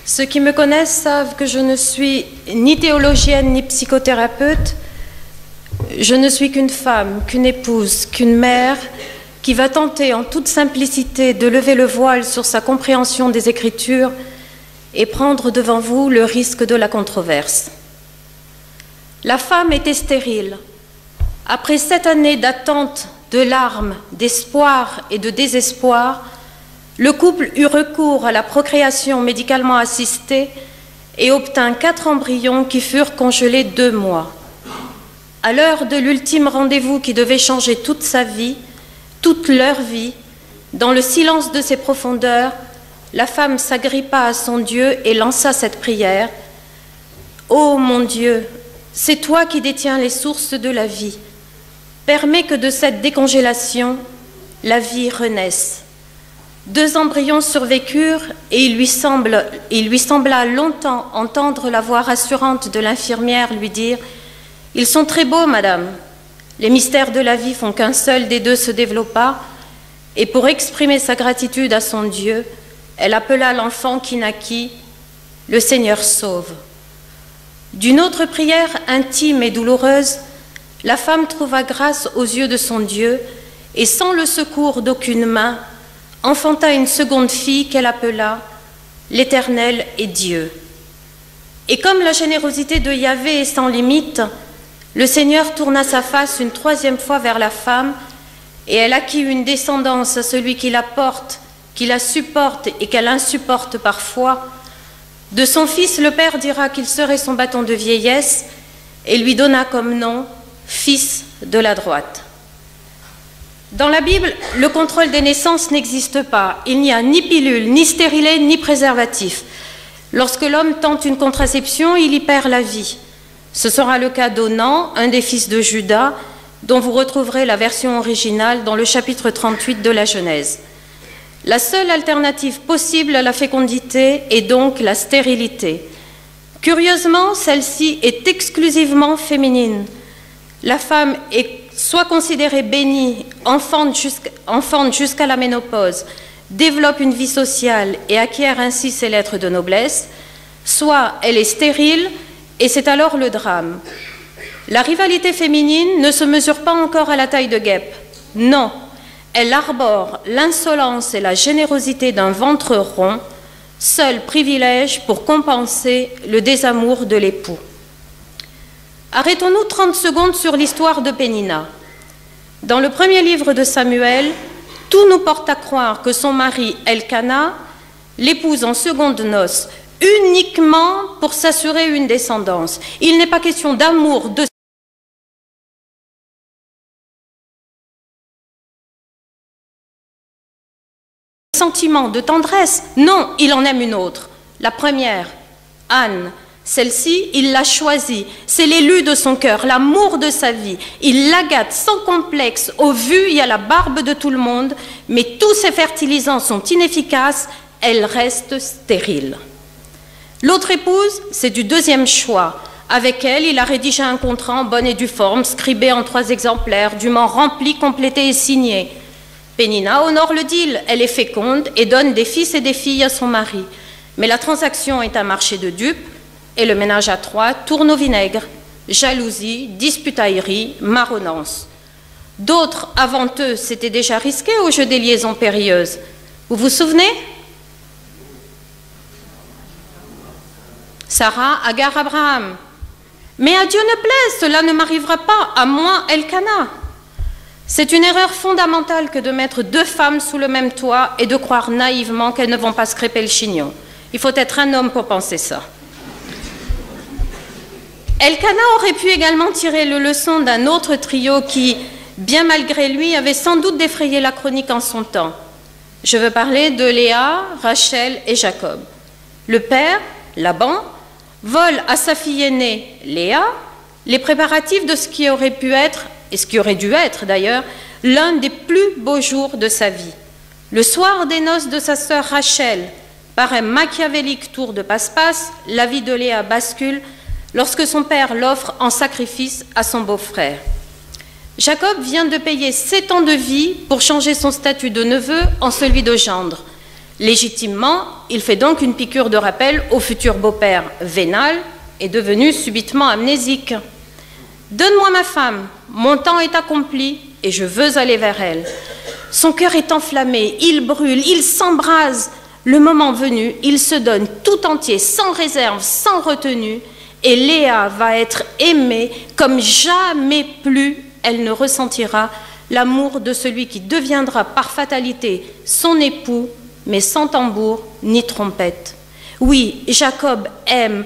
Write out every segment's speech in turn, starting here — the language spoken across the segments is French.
Ceux qui me connaissent savent que je ne suis ni théologienne ni psychothérapeute. Je ne suis qu'une femme, qu'une épouse, qu'une mère qui va tenter en toute simplicité de lever le voile sur sa compréhension des Écritures et prendre devant vous le risque de la controverse. La femme était stérile. Après 7 années d'attente, de larmes, d'espoir et de désespoir, le couple eut recours à la procréation médicalement assistée et obtint 4 embryons qui furent congelés 2 mois. À l'heure de l'ultime rendez-vous qui devait changer toute sa vie, toute leur vie, dans le silence de ses profondeurs, la femme s'agrippa à son Dieu et lança cette prière. « Ô mon Dieu, c'est toi qui détiens les sources de la vie. Permets que de cette décongélation, la vie renaisse. » 2 embryons survécurent et il lui sembla longtemps entendre la voix rassurante de l'infirmière lui dire « Ils sont très beaux, madame. » Les mystères de la vie font qu'un seul des 2 se développa, et pour exprimer sa gratitude à son Dieu, elle appela l'enfant qui naquit « Le Seigneur sauve ». D'une autre prière intime et douloureuse, la femme trouva grâce aux yeux de son Dieu, et sans le secours d'aucune main, enfanta une seconde fille qu'elle appela « L'Éternel est Dieu ». Et comme la générosité de Yahvé est sans limite, le Seigneur tourna sa face une 3e fois vers la femme, et elle acquit une descendance à celui qui la porte, qui la supporte et qu'elle insupporte parfois. De son fils, le Père dira qu'il serait son bâton de vieillesse, et lui donna comme nom « Fils de la droite ». Dans la Bible, le contrôle des naissances n'existe pas. Il n'y a ni pilule, ni stérilet, ni préservatif. Lorsque l'homme tente une contraception, il y perd la vie. Ce sera le cas d'Onan, un des fils de Juda, dont vous retrouverez la version originale dans le chapitre 38 de la Genèse. La seule alternative possible à la fécondité est donc la stérilité. Curieusement, celle-ci est exclusivement féminine. La femme est soit considérée bénie, enfante jusqu'à la ménopause, développe une vie sociale et acquiert ainsi ses lettres de noblesse, soit elle est stérile et c'est alors le drame. La rivalité féminine ne se mesure pas encore à la taille de guêpe. Non, elle arbore l'insolence et la générosité d'un ventre rond, seul privilège pour compenser le désamour de l'époux. Arrêtons-nous 30 secondes sur l'histoire de Pénina. Dans le premier livre de Samuel, tout nous porte à croire que son mari Elkana l'épouse en seconde noces uniquement pour s'assurer une descendance. Il n'est pas question d'amour, de sentiment, de tendresse. Non, il en aime une autre. La première, Anne. Celle-ci, il l'a choisie. C'est l'élu de son cœur, l'amour de sa vie. Il la gâte sans complexe, au vu et à la barbe de tout le monde, mais tous ses fertilisants sont inefficaces, elle reste stérile. L'autre épouse, c'est du 2e choix. Avec elle, il a rédigé un contrat en bonne et due forme, scribé en 3 exemplaires, dûment rempli, complété et signé. Pénina honore le deal, elle est féconde et donne des fils et des filles à son mari. Mais la transaction est un marché de dupes, et le ménage à 3 tourne au vinaigre. Jalousie, disputaillerie, marronnance. D'autres, avant eux, s'étaient déjà risqués au jeu des liaisons périlleuses. Vous vous souvenez? Sarah, Agar, Abraham. Mais à Dieu ne plaise, cela ne m'arrivera pas, à moi, Elkana. C'est une erreur fondamentale que de mettre 2 femmes sous le même toit et de croire naïvement qu'elles ne vont pas se crêper le chignon. Il faut être un homme pour penser ça. Elkana aurait pu également tirer le leçon d'un autre trio qui, bien malgré lui, avait sans doute défrayé la chronique en son temps. Je veux parler de Léa, Rachel et Jacob. Le père, Laban, vole à sa fille aînée, Léa, les préparatifs de ce qui aurait pu être, et ce qui aurait dû être d'ailleurs, l'un des plus beaux jours de sa vie. Le soir des noces de sa sœur Rachel, par un machiavélique tour de passe-passe, la vie de Léa bascule lorsque son père l'offre en sacrifice à son beau-frère. Jacob vient de payer 7 ans de vie pour changer son statut de neveu en celui de gendre. Légitimement, il fait donc une piqûre de rappel au futur beau-père vénal et devenu subitement amnésique. « Donne-moi ma femme, mon temps est accompli et je veux aller vers elle. » Son cœur est enflammé, il brûle, il s'embrase. Le moment venu, il se donne tout entier, sans réserve, sans retenue, et Léa va être aimée comme jamais plus elle ne ressentira l'amour de celui qui deviendra par fatalité son époux, mais sans tambour ni trompette. Oui, Jacob aime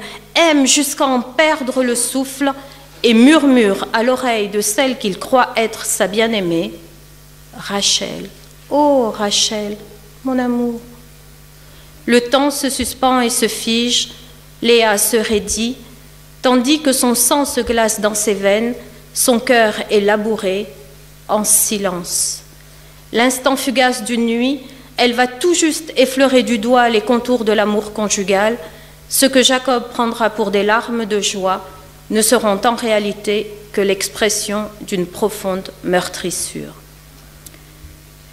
jusqu'à en perdre le souffle et murmure à l'oreille de celle qu'il croit être sa bien-aimée, « Rachel, oh Rachel, mon amour !» Le temps se suspend et se fige, Léa se raidit, tandis que son sang se glace dans ses veines, son cœur est labouré, en silence. L'instant fugace d'une nuit, elle va tout juste effleurer du doigt les contours de l'amour conjugal. Ce que Jacob prendra pour des larmes de joie ne seront en réalité que l'expression d'une profonde meurtrissure.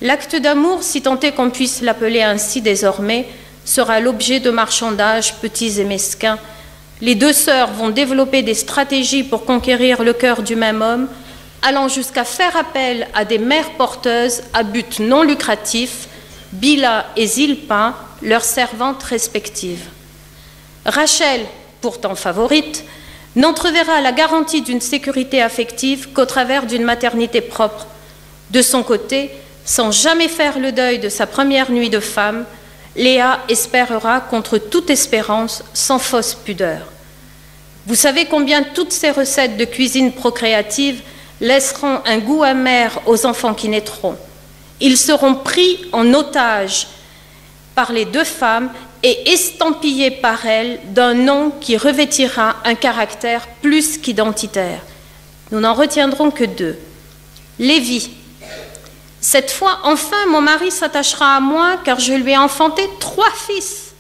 L'acte d'amour, si tant est qu'on puisse l'appeler ainsi désormais, sera l'objet de marchandages petits et mesquins. Les deux sœurs vont développer des stratégies pour conquérir le cœur du même homme, allant jusqu'à faire appel à des mères porteuses à but non lucratif, Bila et Zilpa, leurs servantes respectives. Rachel, pourtant favorite, n'entreverra la garantie d'une sécurité affective qu'au travers d'une maternité propre. De son côté, sans jamais faire le deuil de sa première nuit de femme, Léa espérera contre toute espérance, sans fausse pudeur. Vous savez combien toutes ces recettes de cuisine procréative laisseront un goût amer aux enfants qui naîtront. Ils seront pris en otage par les deux femmes et estampillés par elles d'un nom qui revêtira un caractère plus qu'identitaire. Nous n'en retiendrons que deux. Lévi. Cette fois, enfin, mon mari s'attachera à moi car je lui ai enfanté 3 fils.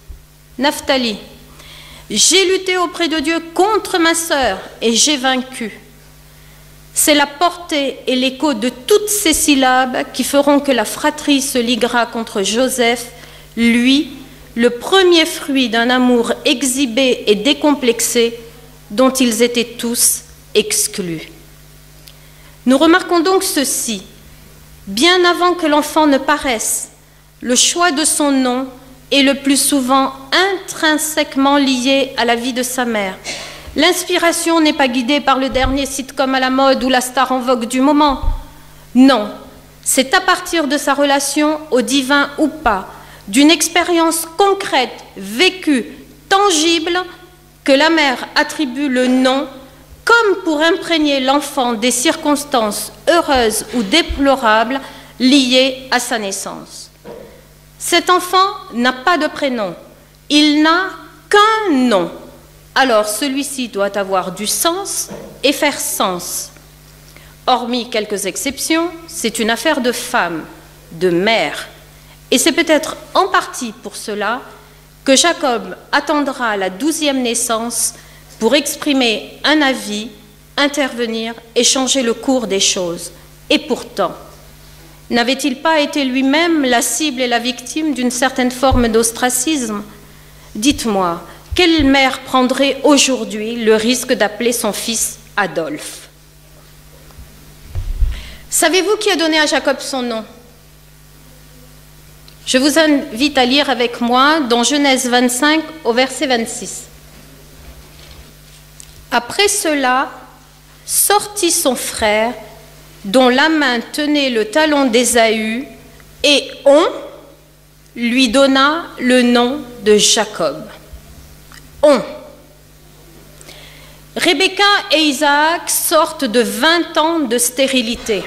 Naphtali. J'ai lutté auprès de Dieu contre ma sœur et j'ai vaincu. C'est la portée et l'écho de toutes ces syllabes qui feront que la fratrie se liguera contre Joseph, lui, le premier fruit d'un amour exhibé et décomplexé dont ils étaient tous exclus. Nous remarquons donc ceci. Bien avant que l'enfant ne paraisse, le choix de son nom est le plus souvent intrinsèquement lié à la vie de sa mère. L'inspiration n'est pas guidée par le dernier sitcom à la mode ou la star en vogue du moment. Non, c'est à partir de sa relation au divin ou pas, d'une expérience concrète, vécue, tangible, que la mère attribue le nom comme pour imprégner l'enfant des circonstances heureuses ou déplorables liées à sa naissance. Cet enfant n'a pas de prénom, il n'a qu'un nom. Alors celui-ci doit avoir du sens et faire sens. Hormis quelques exceptions, c'est une affaire de femme, de mère. Et c'est peut-être en partie pour cela que Jacob attendra la 12e naissance pour exprimer un avis, intervenir et changer le cours des choses. Et pourtant, n'avait-il pas été lui-même la cible et la victime d'une certaine forme d'ostracisme? Dites-moi, quelle mère prendrait aujourd'hui le risque d'appeler son fils Adolphe? Savez-vous qui a donné à Jacob son nom? Je vous invite à lire avec moi dans Genèse 25 au verset 26. Après cela, sortit son frère, dont la main tenait le talon d'Ésaü, et on lui donna le nom de Jacob. On. Rebecca et Isaac sortent de 20 ans de stérilité.